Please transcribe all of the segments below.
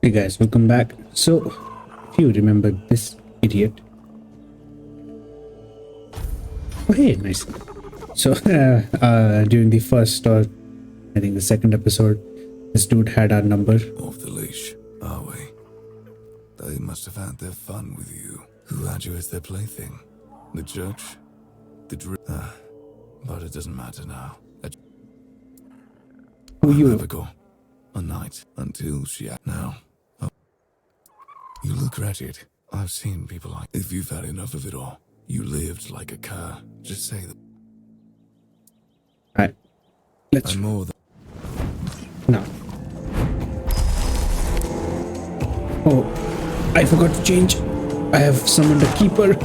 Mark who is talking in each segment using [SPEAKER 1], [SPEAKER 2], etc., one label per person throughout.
[SPEAKER 1] Hey guys, welcome back. So, if you remember this idiot. Oh, hey, nice. So, during the first or I think the second episode, this dude had our number.
[SPEAKER 2] Off the leash, are we? They must have had their fun with you. Who had you as their plaything? The judge? But it doesn't matter now.
[SPEAKER 1] Who you?
[SPEAKER 2] Never go a night until she now. You look wretched. I've seen people like. If you've had enough of it all, you lived like a cur. Just say that.
[SPEAKER 1] Alright, let's.
[SPEAKER 2] I'm more than.
[SPEAKER 1] No. Oh, I forgot to change. I have summoned a keeper.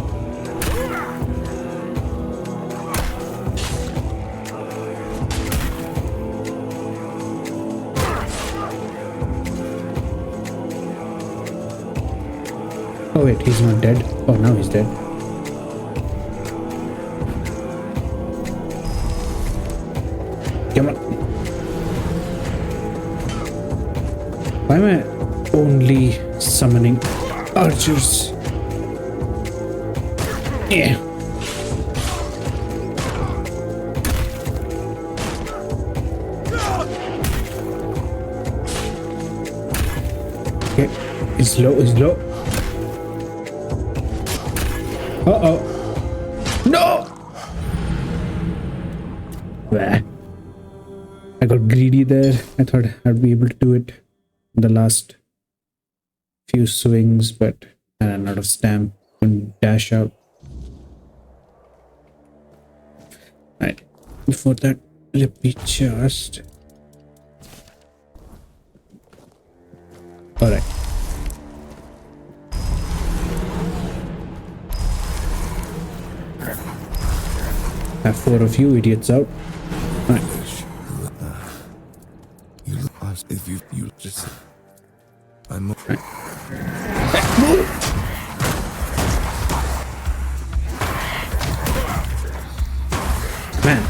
[SPEAKER 1] Oh wait, he's not dead. Oh, now he's dead. Come on. Why am I only summoning archers? Yeah. Okay, he's low, he's low. Uh-oh. No! Bah. I got greedy there. I thought I'd be able to do it in the last few swings, but I ran out of stamp and dash out. Alright. Before that, let me just... Alright. Have 4 of you idiots out. Right.
[SPEAKER 2] You look. If you just. I'm.
[SPEAKER 1] Right. Man,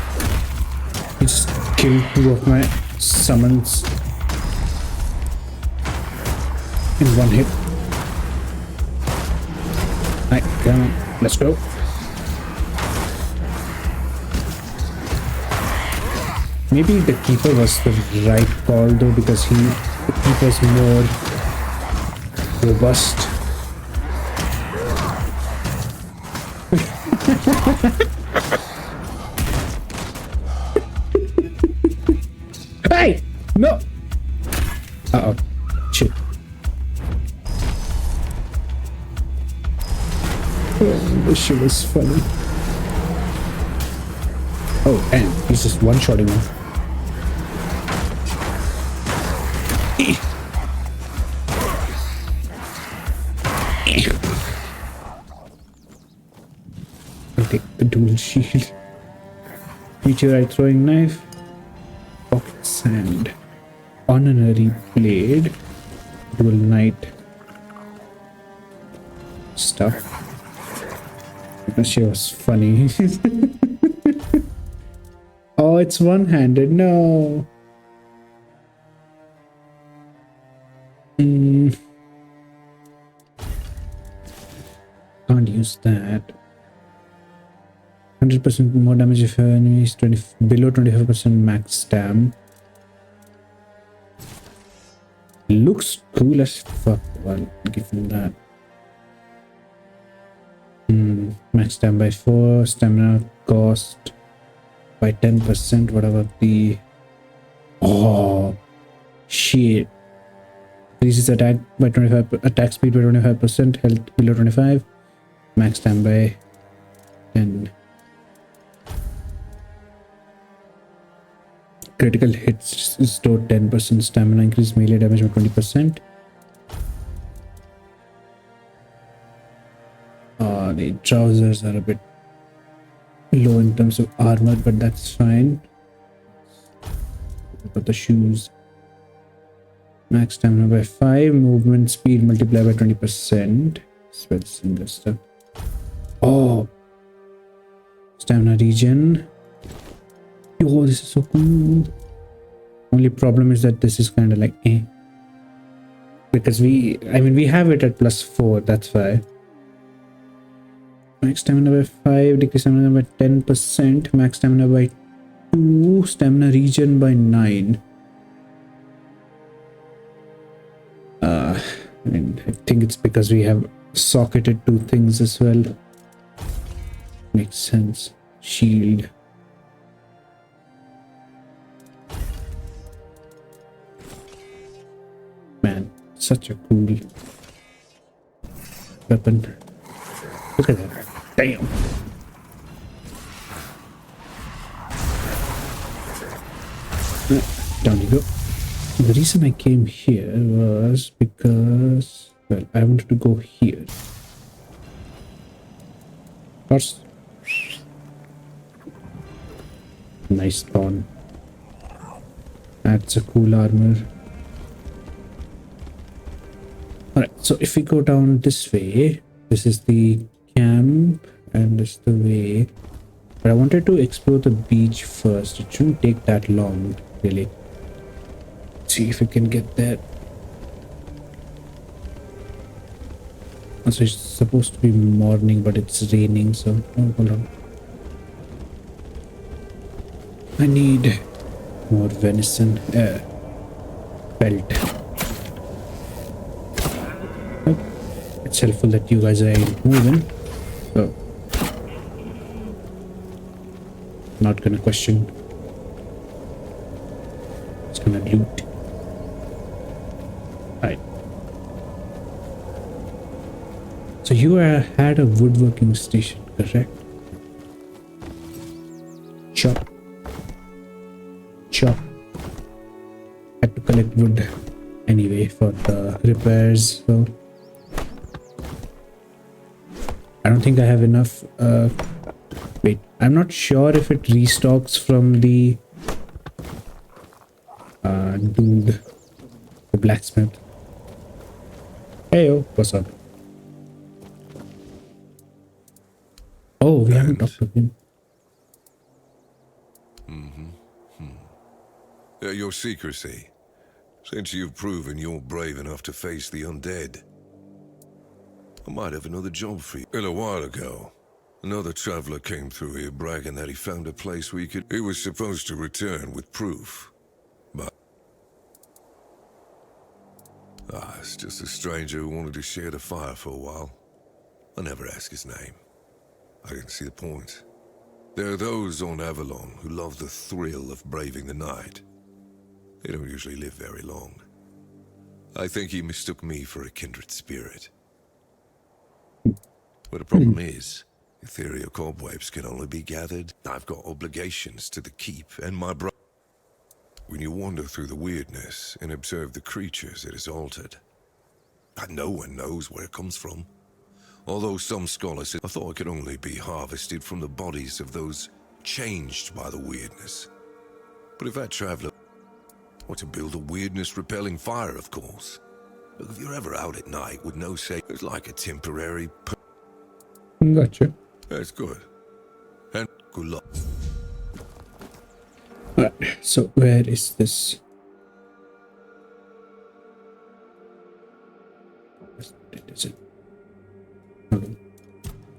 [SPEAKER 1] he just killed 2 of my summons in 1 hit. Right, come on, let's go. Maybe the keeper was the right call though, because the keeper's more robust. Hey! No! Uh-oh. Shit. Oh, this shit was funny. Oh, and he's just one-shotting him. I'll take the dual shield. Meteorite throwing knife. Pocket sand. Honorary blade. Dual knight. Stuff. That shit was funny. Oh, it's one-handed. No. Can't use that. 100% more damage if your enemy is below 25% max stam. Looks cool as fuck. Well, give him that. Max stam by 4. Stamina cost by 10%. What about the... Oh, shit. Increases attack by 25%. Attack speed by 25%. Health below 25. Max stam by 10. Critical hits store 10%. Stamina increase melee damage by 20%. The trousers are a bit low in terms of armor, but that's fine. What about the shoes? Max stamina by 5. Movement speed multiplied by 20%. Spell similar stuff. Oh! Stamina regen. Oh, this is so cool. Only problem is that this is kind of like because we have it at +4, that's why. Max stamina by 5, decrease stamina by 10%, max stamina by 2, stamina regen by 9. I think it's because we have socketed 2 things as well. Makes sense. Shield. Man, such a cool weapon. Look at that. Damn. Down you go. The reason I came here was because, well, I wanted to go here. First. Nice spawn. That's a cool armor. Alright, so if we go down this way, this is the camp and this is the way. But I wanted to explore the beach first. It shouldn't take that long, really. See if we can get there. Also, it's supposed to be morning, but it's raining, so oh, hold on. I need more venison. Pelt. Oh, it's helpful that you guys are moving. So, not gonna question. It's gonna loot. Right. So you had a woodworking station, correct? Chop. Chop. Had to collect wood anyway for the repairs, so I don't think I have enough. Wait, I'm not sure if it restocks from the dude, the blacksmith. Heyo, what's up? Oh, we haven't talked to him.
[SPEAKER 3] Your secrecy, since you've proven you're brave enough to face the undead. I might have another job for you. A little while ago, another traveler came through here bragging that he found a place where he was supposed to return with proof. But it's just a stranger who wanted to share the fire for a while. I never ask his name. I didn't see the point. There are those on Avalon who love the thrill of braving the night. They don't usually live very long. I think he mistook me for a kindred spirit. But the problem is, ethereal cobwebs can only be gathered. I've got obligations to the keep and my brother. When you wander through the weirdness and observe the creatures it has altered, no one knows where it comes from. Although some scholars I thought it could only be harvested from the bodies of those changed by the weirdness. But if that traveler were to build a weirdness-repelling fire, of course. Look, if you're ever out at night with no say, it's like a temporary...
[SPEAKER 1] Gotcha.
[SPEAKER 3] That's good. And good luck.
[SPEAKER 1] Alright, so where is this? What is it? Okay.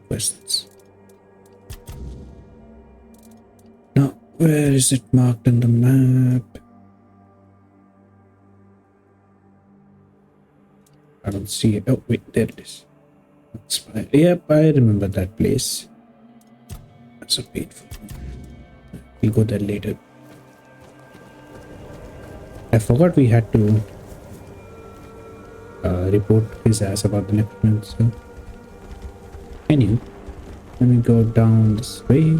[SPEAKER 1] Questions. Now, where is it marked on the map? I don't see it. Oh, wait, there it is. Yep, I remember that place. That's a painful one. We'll go there later. I forgot we had to report his ass about the lieutenant, so anyway, let me go down this way.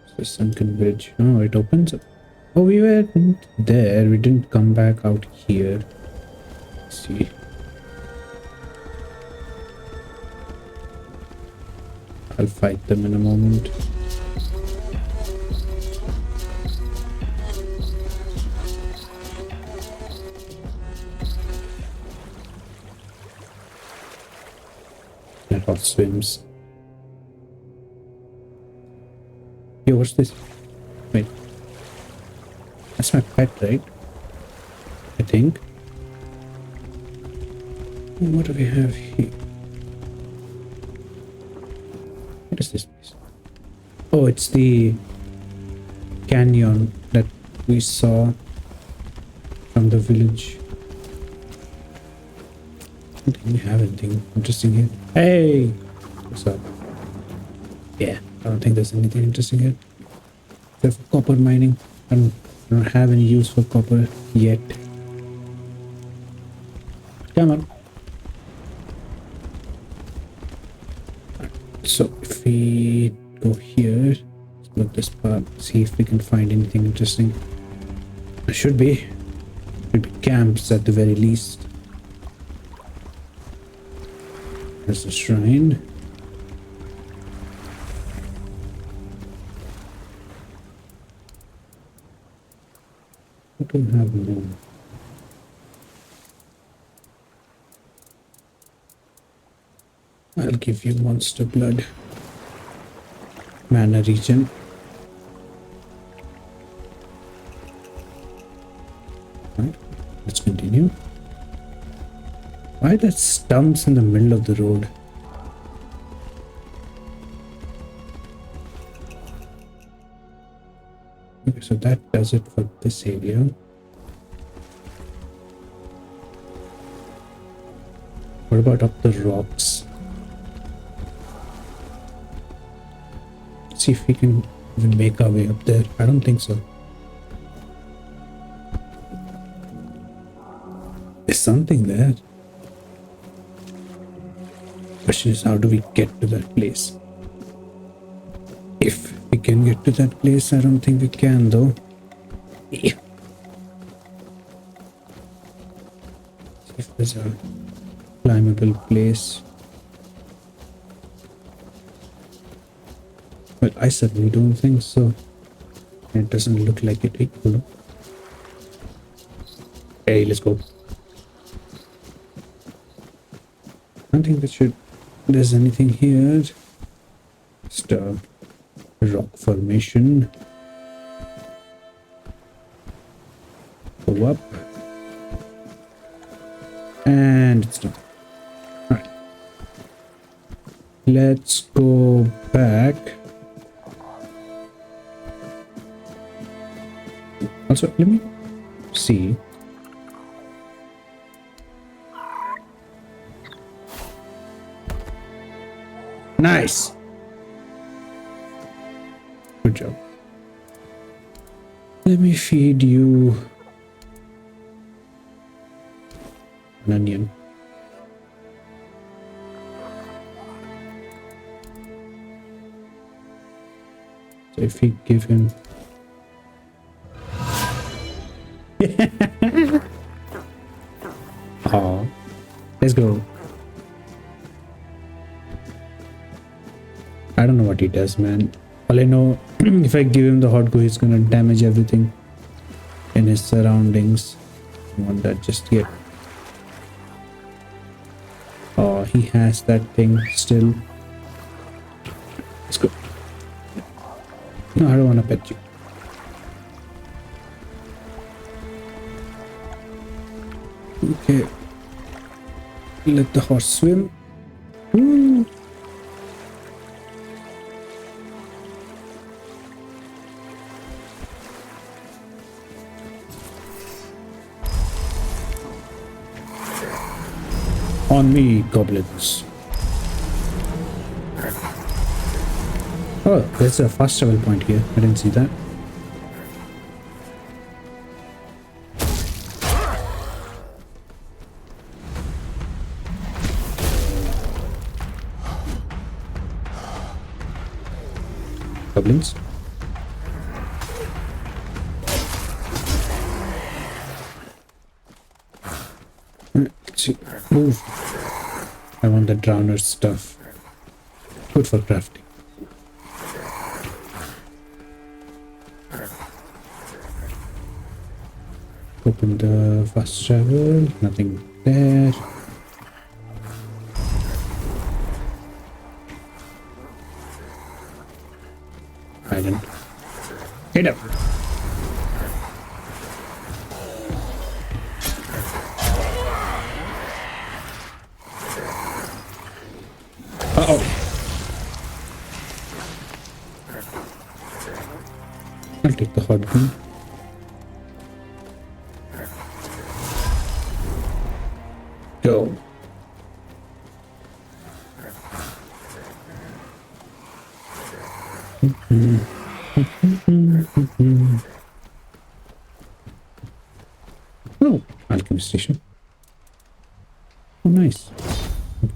[SPEAKER 1] It's the sunken bridge. Oh, it opens up. Oh, we were there. We didn't come back out here. Let's see. I'll fight them in a moment. That horse swims. Yo, what's this? Wait. That's my pet, right? I think. What do we have here? What is this place? Oh, it's the canyon that we saw from the village. I don't think we have anything interesting here. Hey! What's up? Yeah, I don't think there's anything interesting here. Except for copper mining. I don't have any use for copper yet. Come on. So if we go here, look this part, see if we can find anything interesting. There should be camps at the very least. There's a shrine. I don't have more. I'll give you monster blood. Mana region. Right, let's continue. Why are there stumps in the middle of the road? Okay, so that does it for this area. What about up the rocks? See if we can even make our way up there. I don't think so. There's something there. Question is, how do we get to that place? If we can get to that place, I don't think we can though. See if there's a climbable place. Well, I certainly don't think so. It doesn't look like it. Hey, hold on. Hey, let's go. I don't think there's anything here. Just a rock formation. Go up. And it's done. Alright. Let's go back. Also, let me see. Nice. Good job. Let me feed you an onion. So if we give him oh, let's go. I don't know what he does, man. All I know, if I give him the hot go, he's gonna damage everything in his surroundings. I don't want that just yet. Oh, he has that thing still. Let's go. No, I don't want to pet you. Okay. Let the horse swim. Woo. On me, goblins. Oh, there's a fast travel point here. I didn't see that. Goblins. Let's see. Move. I want the drowner stuff. Good for crafting. Open the fast travel. Nothing there. I don't. Get up. Oh. I'll take the hot gun. Go. Oh, alchemy station. Oh, nice.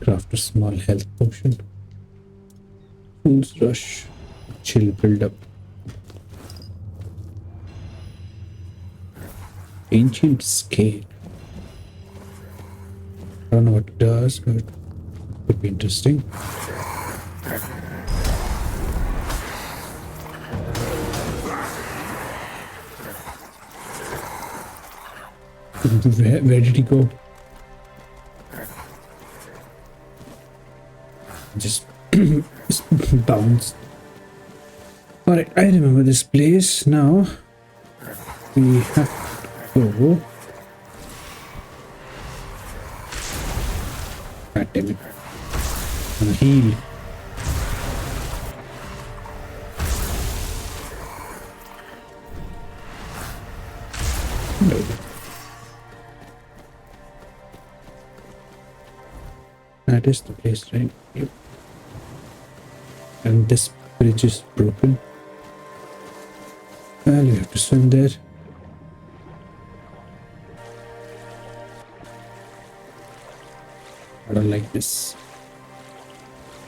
[SPEAKER 1] Craft a small health potion. Fool's rush. Chill build up. Ancient scale. I don't know what it does, but it could be interesting. Where did he go? Just bounced. Alright, I remember this place now. We have to go. God damn it. I'm gonna heal. No. That is the place, right? Yep. And this bridge is broken. Well, we have to swim there. I don't like this.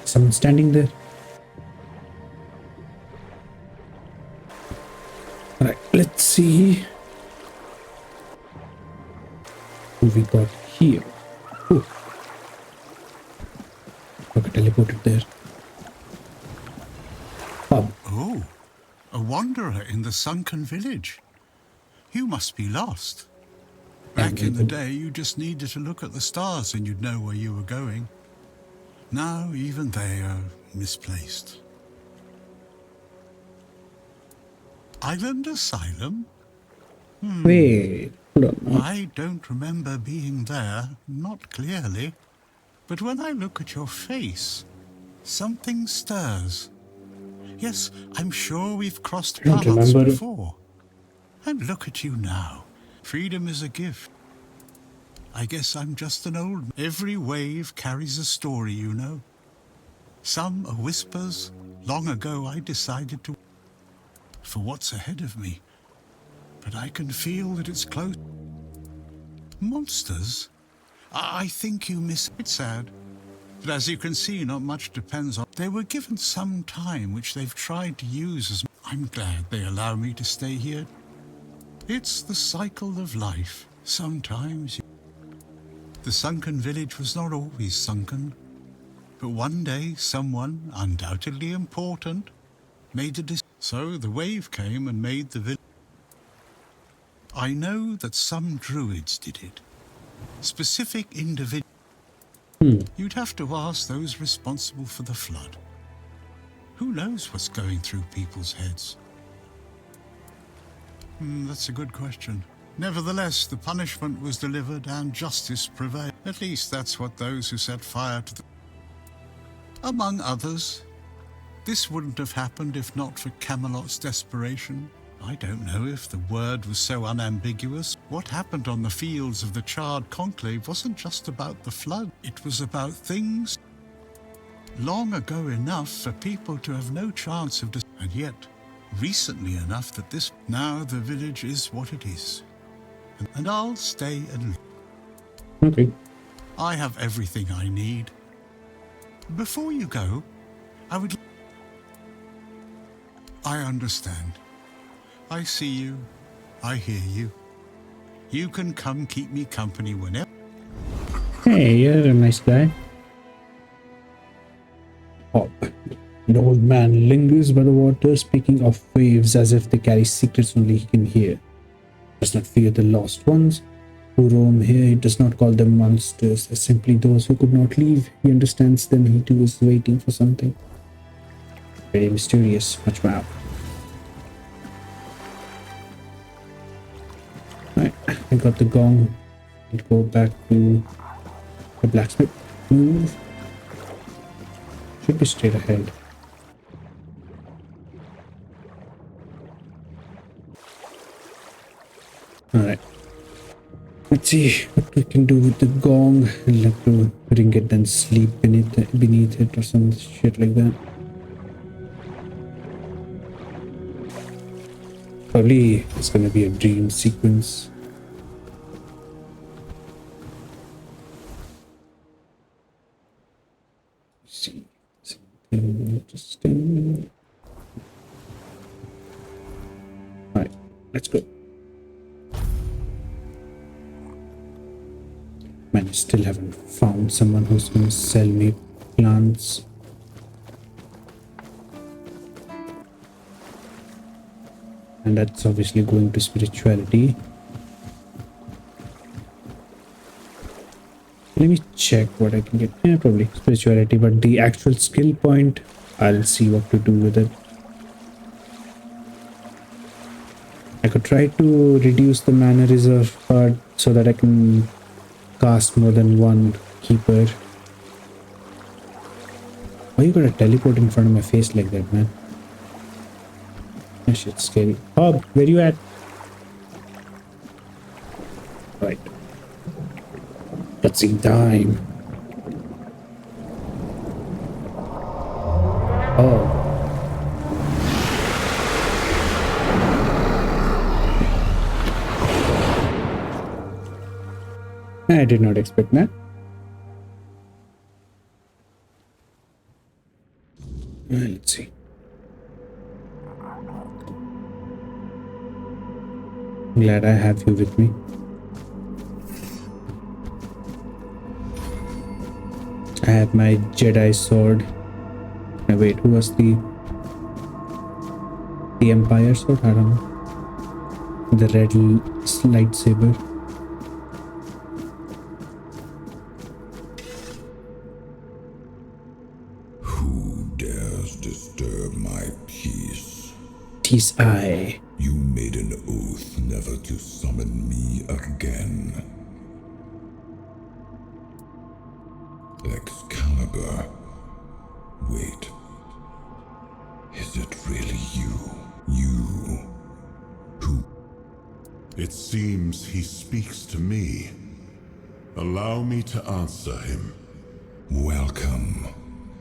[SPEAKER 1] Someone standing there. Alright, let's see who we got here. Oh. Okay, teleported there. Pub.
[SPEAKER 4] Oh, a wanderer in the sunken village. You must be lost. Back in the day, you just needed to look at the stars and you'd know where you were going. Now, even they are misplaced. Island Asylum?
[SPEAKER 1] Wait, hold on.
[SPEAKER 4] I don't remember being there, not clearly. But when I look at your face, something stirs. Yes, I'm sure we've crossed paths before. And look at you now. Freedom is a gift. I guess I'm just an old... Every wave carries a story, you know. Some are whispers. Long ago I decided to... for what's ahead of me. But I can feel that it's close. Monsters? I think you miss... It's sad. But as you can see, not much depends on... They were given some time, which they've tried to use as... I'm glad they allow me to stay here. It's the cycle of life. Sometimes... The sunken village was not always sunken. But one day, someone, undoubtedly important, made a decision. So the wave came and made the village... I know that some druids did it. Specific individuals. You'd have to ask those responsible for the flood. Who knows what's going through people's heads? That's a good question. Nevertheless, the punishment was delivered and justice prevailed. At least that's what those who set fire to the... Among others, this wouldn't have happened if not for Camelot's desperation. I don't know if the word was so unambiguous. What happened on the fields of the charred conclave wasn't just about the flood. It was about things long ago enough for people to have no chance of... And yet, recently enough that this... Now the village is what it is. And I'll stay and...
[SPEAKER 1] Okay.
[SPEAKER 4] I have everything I need. Before you go, I would... I understand. I see you. I hear you. You can come keep me company whenever...
[SPEAKER 1] Hey, you're a nice guy. Oh, the old man lingers by the water, speaking of waves as if they carry secrets only he can hear. Does not fear the lost ones who roam here. He does not call them monsters. They're simply those who could not leave. He understands them. He too is waiting for something. Very mysterious. Much more. Right, I got the gong. I'll go back to the blacksmith. Move. Should be straight ahead. Alright. Let's see what we can do with the gong. I'll have to ring it and sleep beneath it or some shit like that. Probably it's gonna be a dream sequence. See something interesting. Alright, let's go. Man, I still haven't found someone who's gonna sell me plants. And that's obviously going to spirituality. Let me check what I can get. Yeah, probably spirituality, but the actual skill point, I'll see what to do with it. I could try to reduce the mana reserve part so that I can cast more than one keeper. Why you gotta teleport in front of my face like that, man? That shit's scary. Bob, where you at? Right. Cutscene time. Oh. I did not expect that. Let's see. Glad I have you with me. I have my Jedi sword. Now wait, who was the Empire sword? I don't know. The red lightsaber.
[SPEAKER 5] Who dares disturb my peace?
[SPEAKER 1] 'Tis I.
[SPEAKER 5] You made an oath never to summon me again. Excalibur. Wait. Is it really you? You. Who?
[SPEAKER 6] It seems he speaks to me. Allow me to answer him.
[SPEAKER 5] Welcome,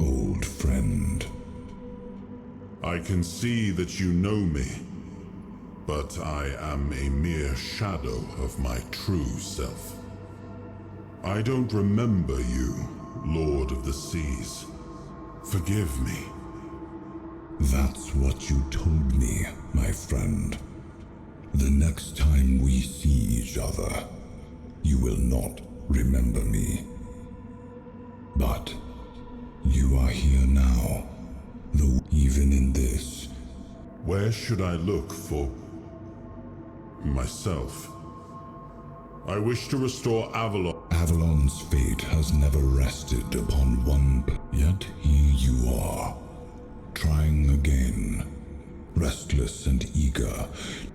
[SPEAKER 5] old friend.
[SPEAKER 6] I can see that you know me, but I am a mere shadow of my true self. I don't remember you, Lord of the Seas. Forgive me.
[SPEAKER 5] That's what you told me, my friend. The next time we see each other, you will not remember me. But you are here now, though even in this.
[SPEAKER 6] Where should I look for myself? I wish to restore Avalon.
[SPEAKER 5] Avalon's fate has never rested upon one, yet here you are, trying again, restless and eager.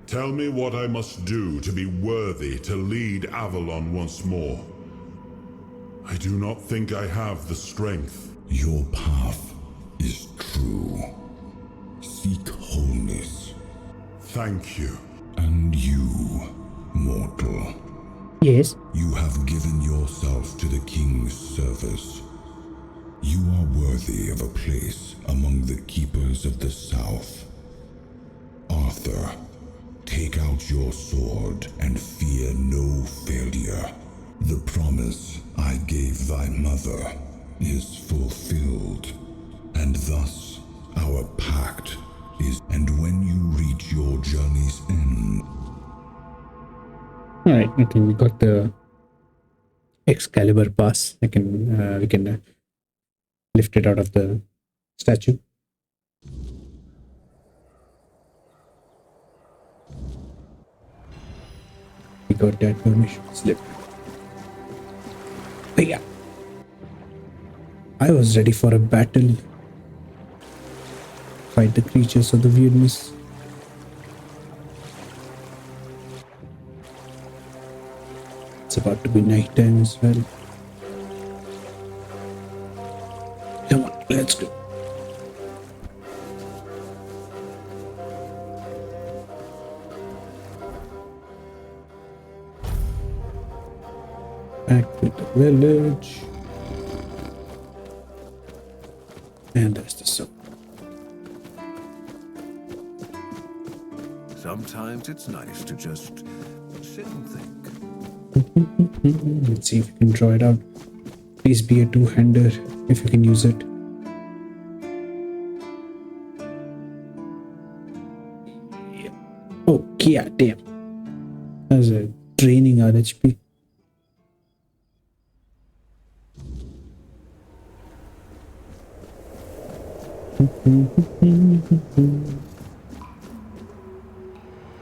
[SPEAKER 6] Tell me what I must do to be worthy to lead Avalon once more. I do not think I have the strength.
[SPEAKER 5] Your path is true. Seek wholeness.
[SPEAKER 6] Thank you.
[SPEAKER 5] And you, mortal,
[SPEAKER 1] Yes.
[SPEAKER 5] you have given yourself to the king's service. You are worthy of a place among the keepers of the South. Arthur, take out your sword and fear no failure. The promise I gave thy mother is fulfilled, and thus our pact is. And when you reach your journey's end,
[SPEAKER 1] All right. Okay, we got the Excalibur pass. We can lift it out of the statue. We got that permission slip. But yeah, I was ready for a battle. Fight the creatures of the weirdness. It's about to be nighttime as well. Come on. Let's go. Back to the village. And there's the soap.
[SPEAKER 3] Sometimes it's nice to just sit and think.
[SPEAKER 1] Let's see if we can draw it out. Please be a two-hander if you can use it. Yep. Oh, yeah, damn. That's a draining our HP.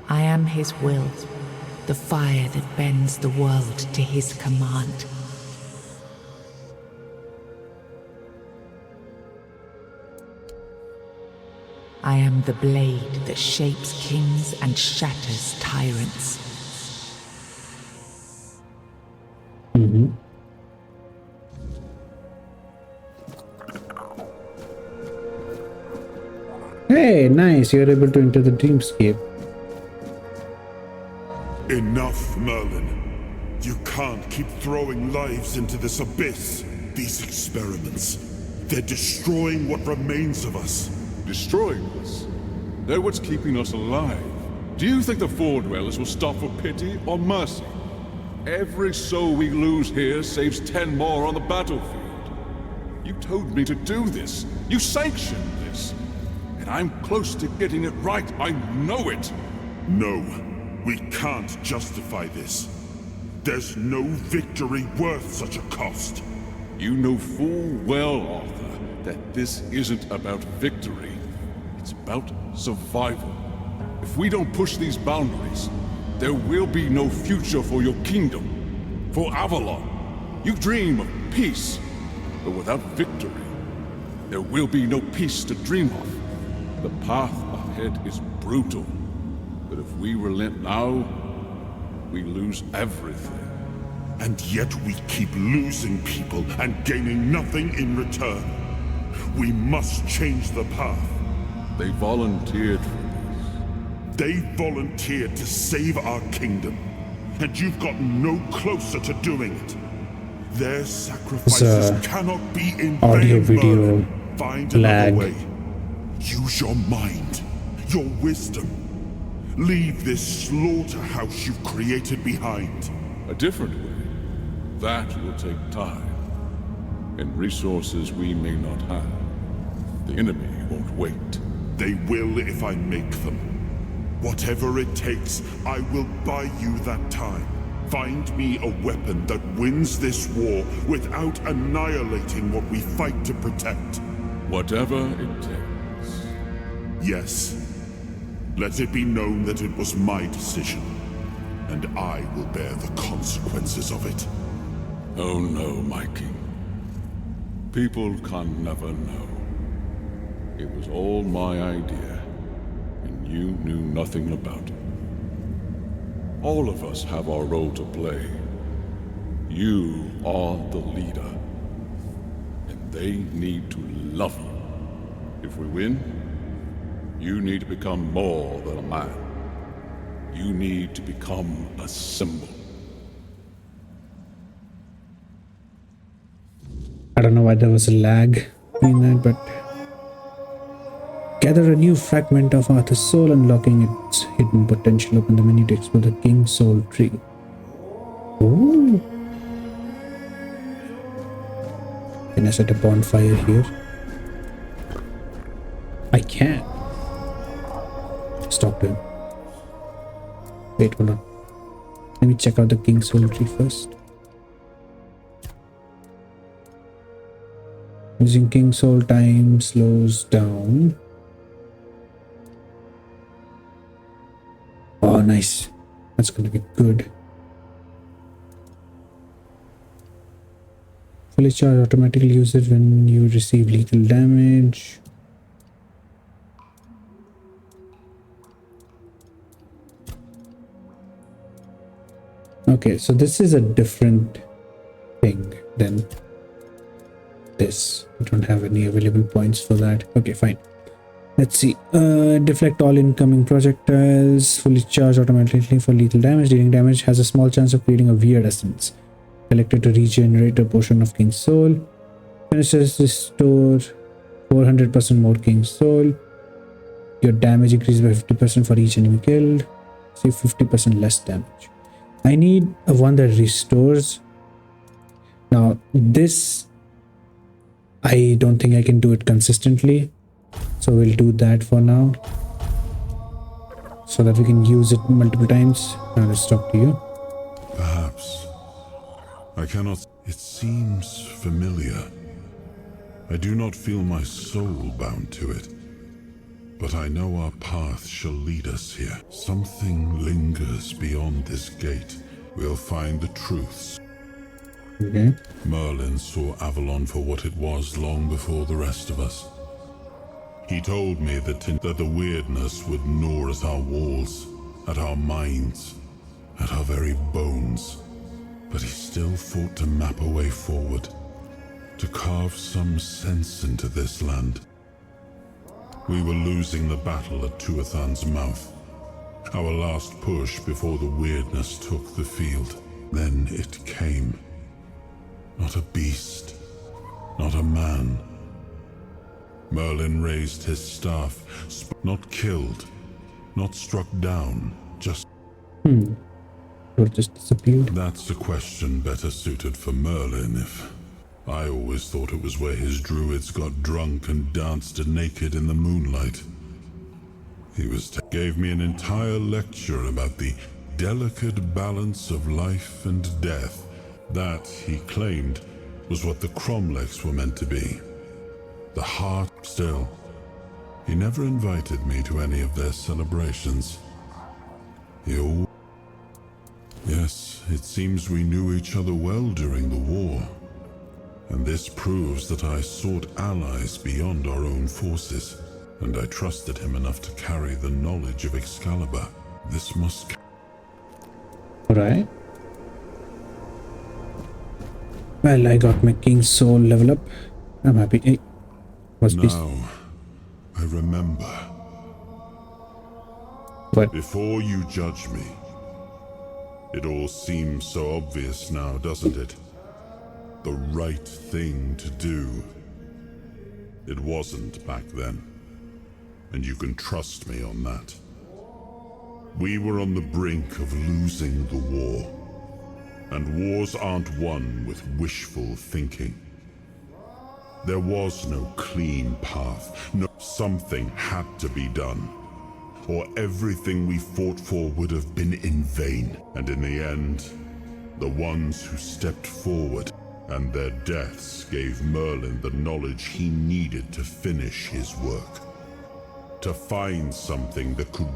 [SPEAKER 7] I am his will, the fire that bends the world to his command. I am the blade that shapes kings and shatters tyrants.
[SPEAKER 1] Hey, nice. You're able to enter the dreamscape.
[SPEAKER 6] Enough, Merlin. You can't keep throwing lives into this abyss. These experiments, they're destroying what remains of us.
[SPEAKER 8] Destroying us? They're what's keeping us alive. Do you think the Four Dwellers will stop for pity or mercy? Every soul we lose here saves 10 more on the battlefield. You told me to do this. You sanctioned this. And I'm close to getting it right. I know it.
[SPEAKER 6] No, we can't justify this. There's no victory worth such a cost.
[SPEAKER 8] You know full well, Arthur, that this isn't about victory. It's about survival. If we don't push these boundaries, there will be no future for your kingdom, for Avalon. You dream of peace, but without victory, there will be no peace to dream of. The path ahead is brutal, but if we relent now, we lose everything.
[SPEAKER 6] And yet we keep losing people and gaining nothing in return. We must change the path.
[SPEAKER 8] They volunteered for this.
[SPEAKER 6] They volunteered to save our kingdom, and you've gotten no closer to doing it. Their sacrifices cannot be in
[SPEAKER 1] audio
[SPEAKER 6] vain,
[SPEAKER 1] video
[SPEAKER 6] Merlin. Find
[SPEAKER 1] lag.
[SPEAKER 6] another way. Use your mind, your wisdom. Leave this slaughterhouse you've created behind.
[SPEAKER 8] A different way. That will take time, and resources we may not have. The enemy won't wait.
[SPEAKER 6] They will if I make them. Whatever it takes, I will buy you that time. Find me a weapon that wins this war without annihilating what we fight to protect.
[SPEAKER 8] Whatever it takes.
[SPEAKER 6] Yes. Let it be known that it was my decision, and I will bear the consequences of it.
[SPEAKER 8] Oh no, my king. People can never know. It was all my idea, and you knew nothing about it. All of us have our role to play. You are the leader, and they need to love you. If we win, you need to become more than a man. You need to become a symbol.
[SPEAKER 1] I don't know why there was a lag in that, but gather a new fragment of Arthur's soul, unlocking its hidden potential. Open the menu to explore the King's Soul tree. Ooh. Can I set a bonfire here? I can. Stop him. Wait, hold on. Let me check out the King's Soul tree first. Using King Soul time slows down. Oh, nice. That's gonna be good. Fully charge automatically uses when you receive lethal damage. Okay, so this is a different thing then. this. I don't have any available points for that. Okay, fine. Let's see. Deflect all incoming projectiles. Fully charged automatically for lethal damage. Dealing damage has a small chance of creating a weird essence. Collected to regenerate a portion of King's Soul. Finishes restore 400% more King's Soul. Your damage increases by 50% for each enemy killed. Save 50% less damage. I need a one that restores. Now this, I don't think I can do it consistently, so we'll do that for now so that we can use it multiple times. Now let's talk to you.
[SPEAKER 6] Perhaps. I cannot. It seems familiar. I do not feel my soul bound to it. But I know our path shall lead us here. Something lingers beyond this gate. We'll find the truths.
[SPEAKER 1] Okay.
[SPEAKER 6] Merlin saw Avalon for what it was long before the rest of us. He told me that the weirdness would gnaw at our walls, at our minds, at our very bones. But he still fought to map a way forward, to carve some sense into this land. We were losing the battle at Tuathan's mouth. Our last push before the weirdness took the field. Then it came. Not a beast, not a man. Merlin raised his staff, not killed, not struck down, just...
[SPEAKER 1] Or just disappeared.
[SPEAKER 6] That's a question better suited for Merlin, if... I always thought it was where his druids got drunk and danced naked in the moonlight. He gave me an entire lecture about the delicate balance of life and death. That, he claimed, was what the Cromlechs were meant to be. The heart. Still, he never invited me to any of their celebrations. Yes, it seems we knew each other well during the war. And this proves that I sought allies beyond our own forces, and I trusted him enough to carry the knowledge of Excalibur. This must...
[SPEAKER 1] Alright. Well, I got my King's Soul level up. I'm happy. Hey,
[SPEAKER 6] now, I remember.
[SPEAKER 1] What?
[SPEAKER 6] Before you judge me, it all seems so obvious now, doesn't it? The right thing to do. It wasn't back then, and you can trust me on that. We were on the brink of losing the war, and wars aren't won with wishful thinking. There was no clean path. No, something had to be done, or everything we fought for would have been in vain. And in the end, the ones who stepped forward and their deaths gave Merlin the knowledge he needed to finish his work. To find something that could...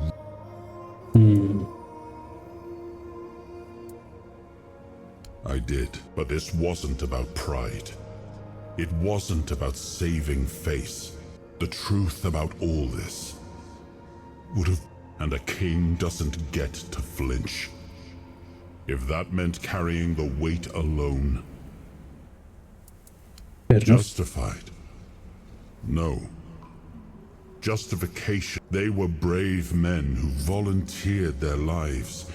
[SPEAKER 6] I did, but this wasn't about pride. It wasn't about saving face. The truth about all this would have... And a king doesn't get to flinch. If that meant carrying the weight alone... Justified? No. Justification. They were brave men who volunteered their lives,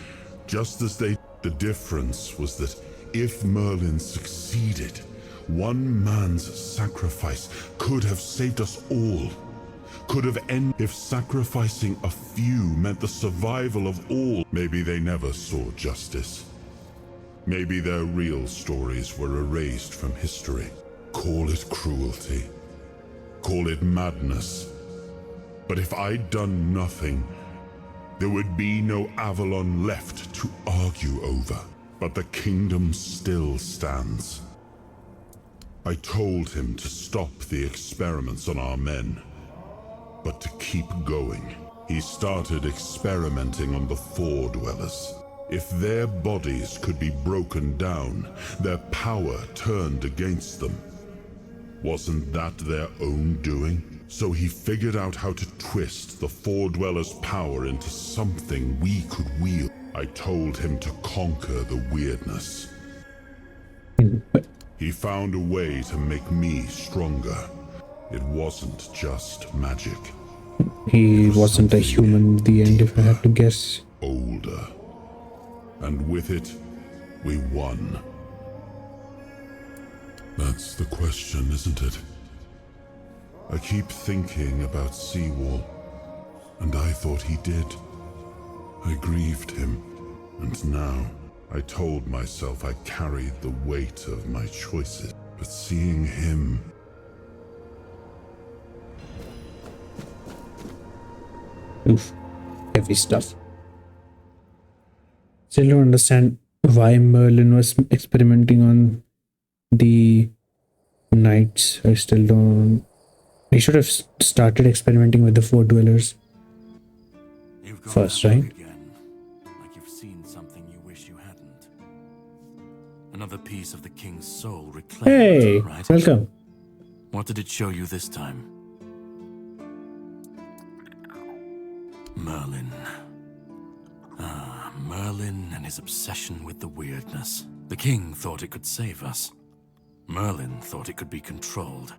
[SPEAKER 6] just as they... The difference was that if Merlin succeeded, one man's sacrifice could have saved us all. Could have ended if sacrificing a few meant the survival of all. Maybe they never saw justice. Maybe their real stories were erased from history. Call it cruelty. Call it madness. But if I'd done nothing, there would be no Avalon left to argue over. But the kingdom still stands. I told him to stop the experiments on our men, but to keep going. He started experimenting on the Four Dwellers. If their bodies could be broken down, their power turned against them. Wasn't that their own doing? So he figured out how to twist the Four Dwellers' power into something we could wield. I told him to conquer the weirdness. He found a way to make me stronger. It wasn't just magic.
[SPEAKER 1] He wasn't a human at the end, if I had to guess.
[SPEAKER 6] Older. And with it, we won. That's the question, isn't it? I keep thinking about Seawall, and I thought he did. I grieved him, and now I told myself I carried the weight of my choices. But seeing him...
[SPEAKER 1] Oof. Heavy stuff. Still don't understand why Merlin was experimenting on the knights. I still don't... He should have started experimenting with the four dwellers first, right?
[SPEAKER 9] Again, like you've seen something you wish you hadn't. Another piece of the king's soul reclaimed,
[SPEAKER 1] Hey,
[SPEAKER 9] right?
[SPEAKER 1] welcome.
[SPEAKER 9] What did it show you this time? Merlin. Ah, Merlin and his obsession with the weirdness. The king thought it could save us. Merlin thought it could be controlled.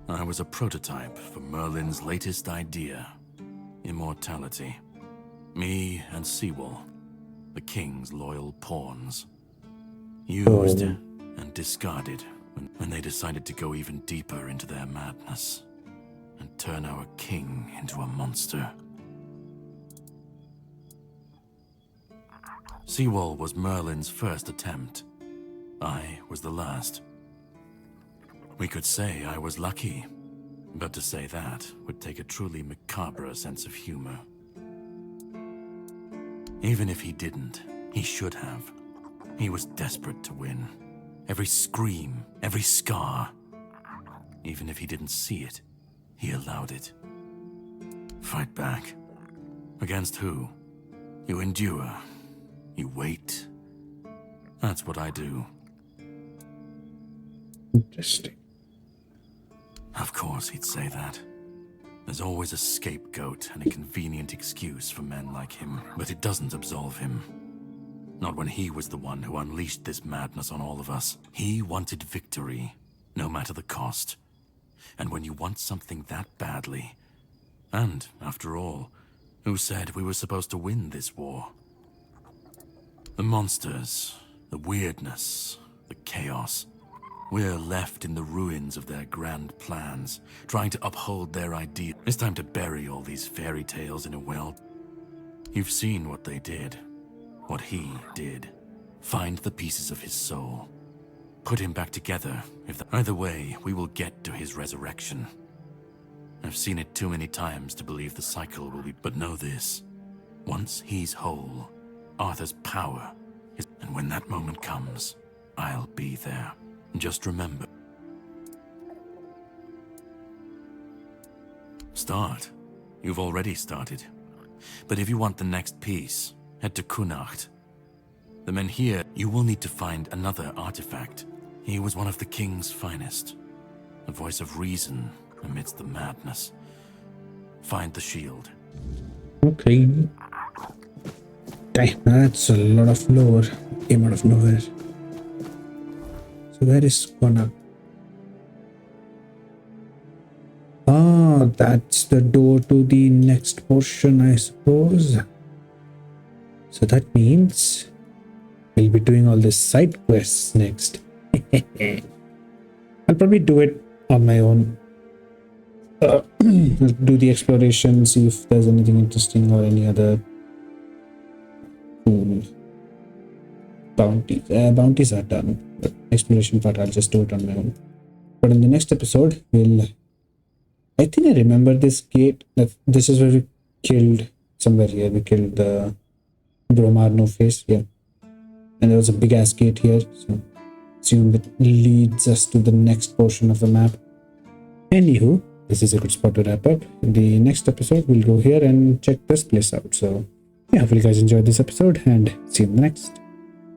[SPEAKER 9] I was a prototype for Merlin's latest idea. Immortality. Me and Seawall, the king's loyal pawns. Used and discarded when they decided to go even deeper into their madness and turn our king into a monster. Seawall was Merlin's first attempt. I was the last. We could say I was lucky, but to say that would take a truly macabre sense of humor. Even if he didn't, he should have. He was desperate to win. Every scream, every scar. Even if he didn't see it, he allowed it. Fight back. Against who? You endure. You wait. That's what I do.
[SPEAKER 1] Interesting.
[SPEAKER 9] Of course he'd say that. There's always a scapegoat and a convenient excuse for men like him, but it doesn't absolve him. Not when he was the one who unleashed this madness on all of us. He wanted victory, no matter the cost. And when you want something that badly, and after all, who said we were supposed to win this war? The monsters, the weirdness, the chaos. We're left in the ruins of their grand plans, trying to uphold their idea. It's time to bury all these fairy tales in a well. You've seen what they did, what he did. Find the pieces of his soul. Put him back together. Either way, we will get to his resurrection. I've seen it too many times to believe the cycle will be... But know this. Once he's whole, Arthur's power is... And when that moment comes, I'll be there. Just remember. Start. You've already started. But if you want the next piece, head to Kunacht. The men here, you will need to find another artifact. He was one of the king's finest. A voice of reason amidst the madness. Find the shield.
[SPEAKER 1] Okay. Damn, that's a lot of lore. Came out of nowhere. So where is Kona? Ah, that's the door to the next portion, I suppose. So that means we'll be doing all the side quests next. I'll probably do it on my own. I'll do the exploration, see if there's anything interesting or any other cool bounties. Bounties are done. The exploration part, I'll just do it on my own. But in the next episode, I think I remember this gate. This is where we killed somewhere here. We killed the Bromar No Face. Yeah. And there was a big ass gate here. So assume that leads us to the next portion of the map. Anywho, this is a good spot to wrap up. In the next episode, we'll go here and check this place out. So yeah, hopefully you guys enjoyed this episode and see you in the next.